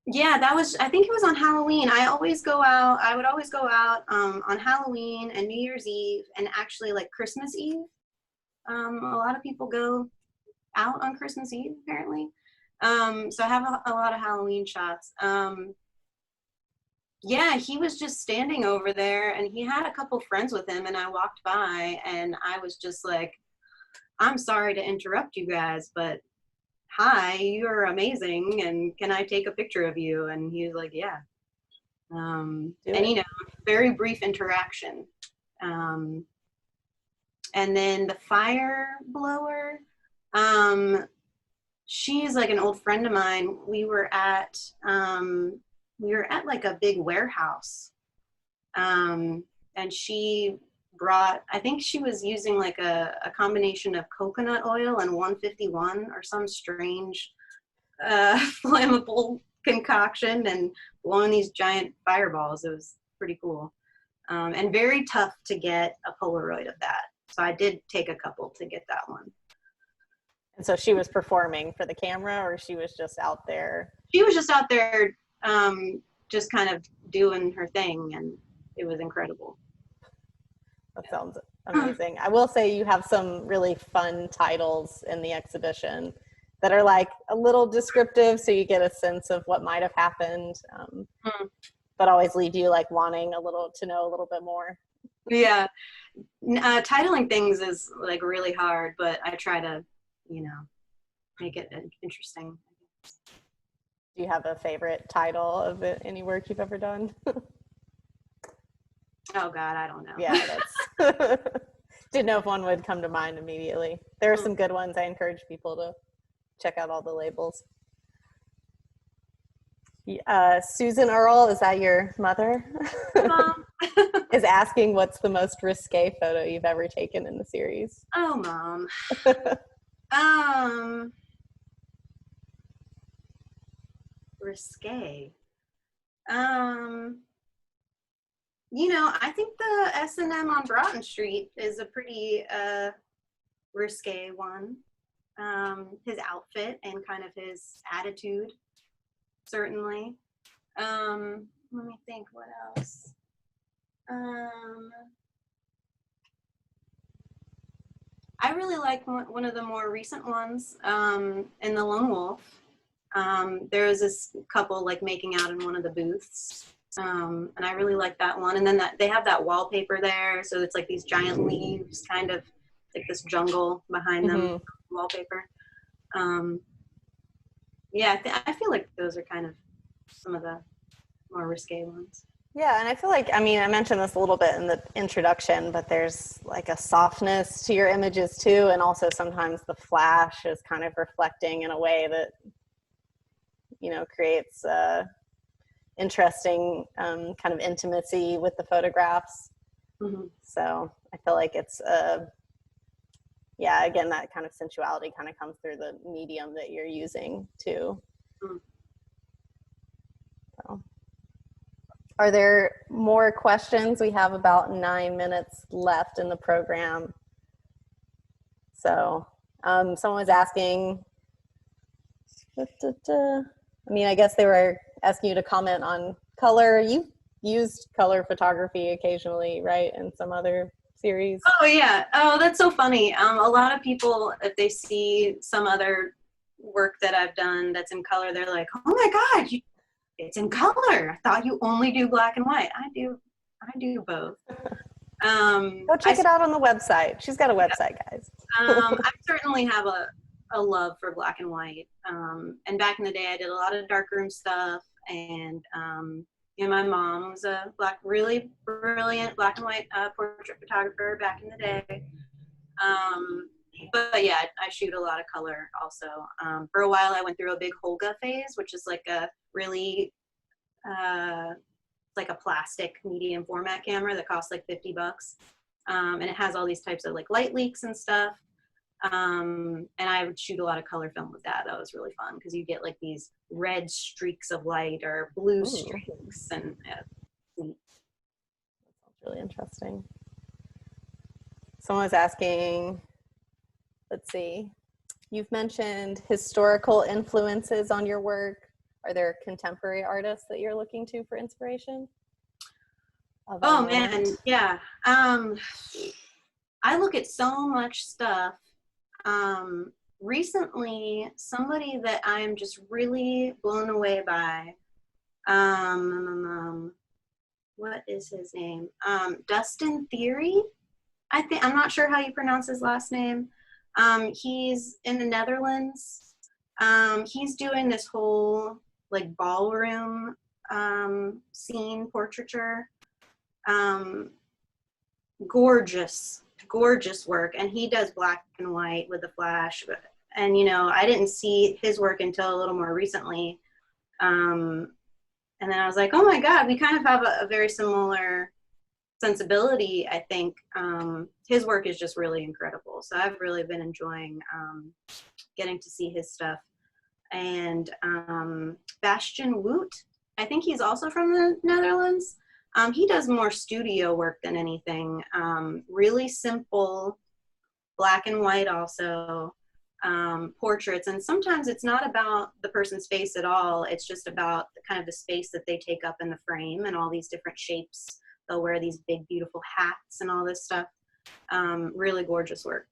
Yeah, that was, I think it was on Halloween. I would always go out on Halloween and New Year's Eve, and actually like Christmas Eve. A lot of people go out on Christmas Eve, apparently. So I have a lot of Halloween shots. Yeah, he was just standing over there, and he had a couple friends with him, and I walked by, and I was just like, I'm sorry to interrupt you guys, but hi, you're amazing, and can I take a picture of you? And he was like, yeah. And you know, very brief interaction. And then the fire blower, she's like an old friend of mine. We were at like a big warehouse, and she brought, I think she was using like a combination of coconut oil and 151 or some strange flammable concoction, and blowing these giant fireballs. It was pretty cool, and very tough to get a Polaroid of that. So I did take a couple to get that one. And so she was performing for the camera, or she was just out there? She was just out there, just kind of doing her thing, and it was incredible. That sounds amazing. I will say you have some really fun titles in the exhibition that are like a little descriptive, so you get a sense of what might have happened, but always leave you like wanting to know a little bit more. Yeah, titling things is like really hard, but I try to, you know, make it interesting. Do you have a favorite title of any work you've ever done? Oh God, I don't know. Yeah, that's Didn't know if one would come to mind immediately. There are some good ones. I encourage people to check out all the labels. Susan Earl, is that your mother? Mom. Is asking what's the most risque photo you've ever taken in the series. Oh, Mom. Risque. You know, I think the S&M on Broughton Street is a pretty risque one. His outfit and kind of his attitude, certainly. Let me think, what else? I really like one of the more recent ones, in the Lone Wolf. There was this couple like making out in one of the booths. And I really like that one. And then they have that wallpaper there. So it's like these giant leaves, kind of like this jungle behind them, wallpaper. Yeah, I feel like those are kind of some of the more risque ones. Yeah, and I feel like, I mean, I mentioned this a little bit in the introduction, but there's like a softness to your images too. And also sometimes the flash is kind of reflecting in a way that, you know, creates interesting kind of intimacy with the photographs. So I feel like it's, yeah, again, that kind of sensuality kind of comes through the medium that you're using too. So, are there more questions? We have about 9 minutes left in the program. So someone was asking, I mean, I guess they were asking you to comment on color. You've used color photography occasionally, right, in some other series? Oh, yeah. Oh, that's so funny. A lot of people, if they see some other work that I've done that's in color, they're like, oh my God, it's in color. I thought you only do black and white. I do both. Go check it out on the website. She's got a website, guys. I certainly have a love for black and white. And back in the day, I did a lot of darkroom stuff. And you know, my mom was a really brilliant black and white portrait photographer back in the day. But yeah, I shoot a lot of color also. For a while, I went through a big Holga phase, which is like a really like a plastic medium format camera that costs like $50. And it has all these types of like light leaks and stuff. And I would shoot a lot of color film with that. That was really fun because you get like these red streaks of light or blue streaks, and that sounds really interesting. Someone was asking, let's see, you've mentioned historical influences on your work. Are there contemporary artists that you're looking to for inspiration? Oh man, yeah. I look at so much stuff. Recently, somebody that I'm just really blown away by, what is his name? Dustin Theory, I think. I'm not sure how you pronounce his last name. He's in the Netherlands. He's doing this whole like ballroom scene portraiture. Gorgeous work, and he does black and white with the flash. And you know, I didn't see his work until a little more recently, and then I was like, oh my God, we kind of have a very similar sensibility, I think. His work is just really incredible, so I've really been enjoying getting to see his stuff. And Bastian Woot, I think he's also from the Netherlands. He does more studio work than anything. Really simple, black and white also, portraits. And sometimes it's not about the person's face at all. It's just about the kind of the space that they take up in the frame and all these different shapes. They'll wear these big, beautiful hats and all this stuff. Really gorgeous work.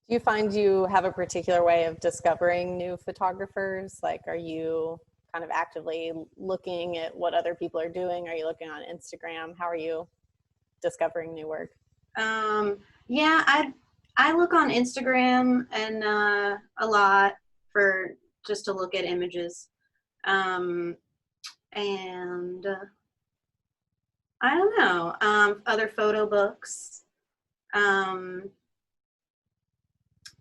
Do you find you have a particular way of discovering new photographers? Like, are you kind of actively looking at what other people are doing? Are you looking on Instagram? How are you discovering new work? Yeah, I look on Instagram and a lot for just to look at images. And I don't know, other photo books.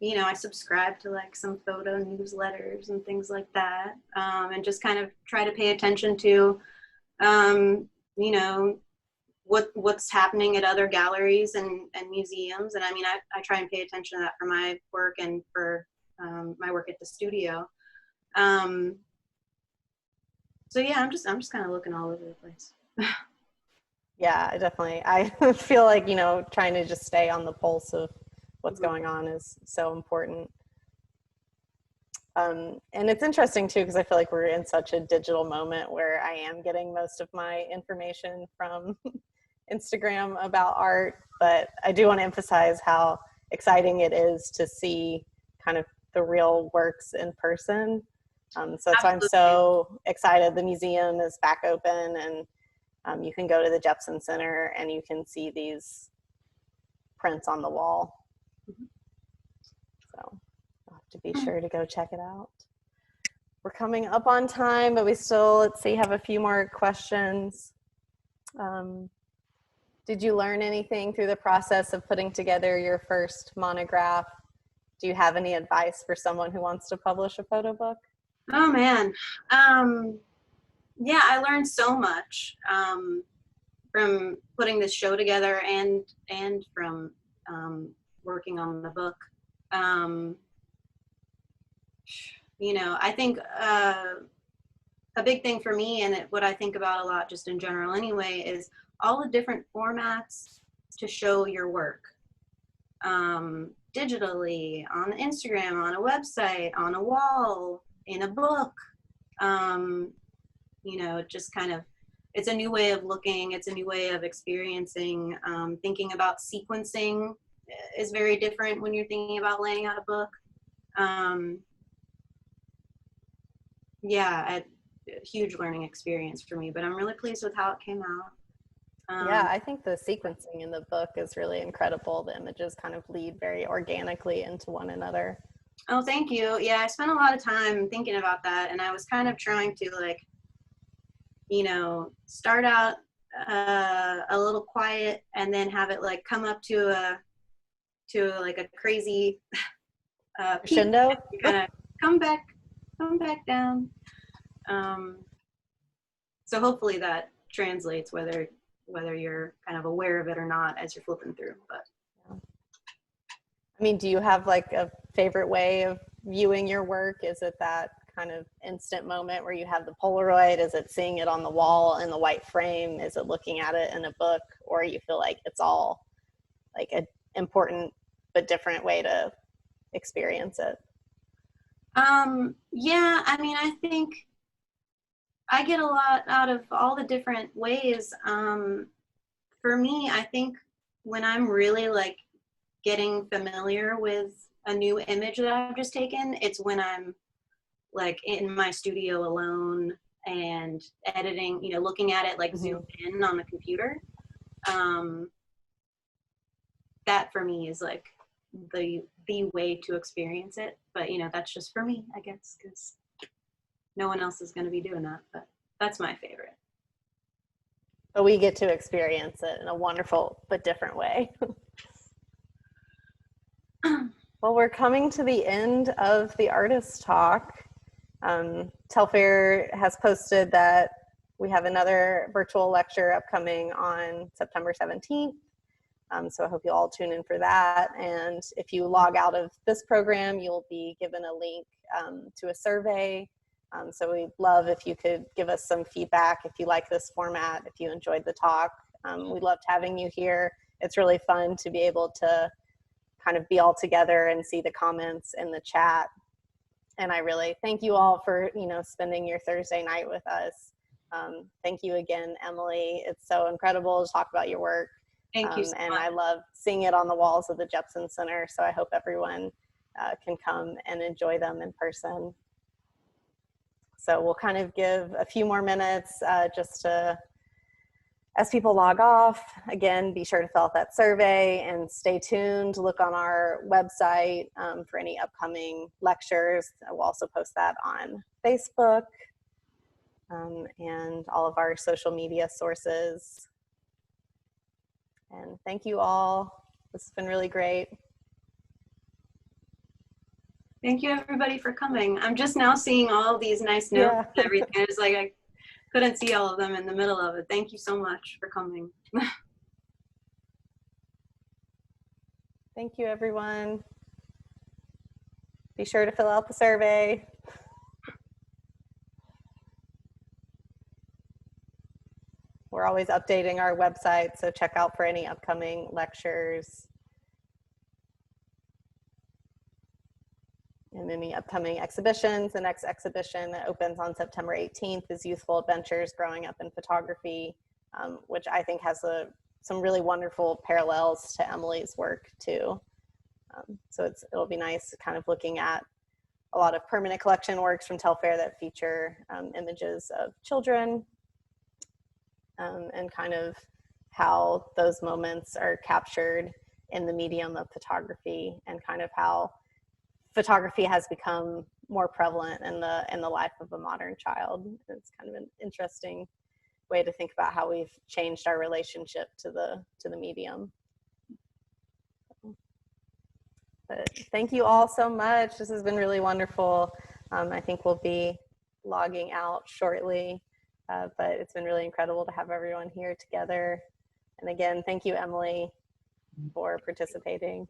You know, I subscribe to like some photo newsletters and things like that, and just kind of try to pay attention to, you know, what's happening at other galleries and museums. And I mean, I try and pay attention to that for my work and for my work at the studio. So yeah, I'm just kind of looking all over the place. Yeah, I feel like, you know, trying to just stay on the pulse of what's going on is so important. And it's interesting too, because I feel like we're in such a digital moment where I am getting most of my information from Instagram about art, but I do want to emphasize how exciting it is to see kind of the real works in person. So that's why I'm so excited. The museum is back open, and you can go to the Jepson Center and you can see these prints on the wall. So I'll have to be sure to go check it out. We're coming up on time, but we still, let's see, have a few more questions. Did you learn anything through the process of putting together your first monograph? Do you have any advice for someone who wants to publish a photo book? Oh man. Yeah, I learned so much from putting this show together and from working on the book. You know, I think a big thing for me, and what I think about a lot just in general anyway, is all the different formats to show your work. Digitally, on Instagram, on a website, on a wall, in a book. You know, just kind of, it's a new way of looking, it's a new way of experiencing. Thinking about sequencing is very different when you're thinking about laying out a book. Yeah, a huge learning experience for me, but I'm really pleased with how it came out. Yeah, I think the sequencing in the book is really incredible. The images kind of lead very organically into one another. Oh, thank you. Yeah, I spent a lot of time thinking about that, and I was kind of trying to, like, you know, start out a little quiet and then have it like come up to like a crazy Crescendo. kind of come back down. So hopefully that translates, whether you're kind of aware of it or not as you're flipping through. But I mean, do you have like a favorite way of viewing your work? Is it that kind of instant moment where you have the Polaroid? Is it seeing it on the wall in the white frame? Is it looking at it in a book? Or you feel like it's all like an important but different way to experience it? yeah, I mean, I think I get a lot out of all the different ways. For me, I think when I'm really like getting familiar with a new image that I've just taken, it's when I'm like in my studio alone and editing, you know, looking at it like zoomed in on the computer. That for me is like the way to experience it. But you know, that's just for me, I guess, because no one else is going to be doing that. But that's my favorite. But we get to experience it in a wonderful but different way. Well, we're coming to the end of the artist talk. Telfair has posted that we have another virtual lecture upcoming on September 17th. So I hope you all tune in for that. And if you log out of this program, you'll be given a link to a survey. So we'd love if you could give us some feedback if you like this format, if you enjoyed the talk. We loved having you here. It's really fun to be able to kind of be all together and see the comments in the chat. And I really thank you all for, you know, spending your Thursday night with us. Thank you again, Emily. It's so incredible to talk about your work. Thank you so and much. I love seeing it on the walls of the Jepson Center. So I hope everyone can come and enjoy them in person. So we'll kind of give a few more minutes just to, as people log off, again, be sure to fill out that survey and stay tuned. Look on our website for any upcoming lectures. We'll also post that on Facebook and all of our social media sources. And thank you all. This has been really great. Thank you everybody for coming. I'm just now seeing all these nice notes and everything. I was like, I couldn't see all of them in the middle of it. Thank you so much for coming. Thank you, everyone. Be sure to fill out the survey. We're always updating our website, so check out for any upcoming lectures and any upcoming exhibitions. The next exhibition that opens on September 18th is Youthful Adventures Growing Up in Photography, which I think has some really wonderful parallels to Emily's work too. So it'll be nice kind of looking at a lot of permanent collection works from Telfair that feature images of children and kind of how those moments are captured in the medium of photography, and kind of how photography has become more prevalent in the life of a modern child. It's kind of an interesting way to think about how we've changed our relationship to the medium. But thank you all so much. This has been really wonderful. I think we'll be logging out shortly, but it's been really incredible to have everyone here together. And again, thank you, Emily, for participating.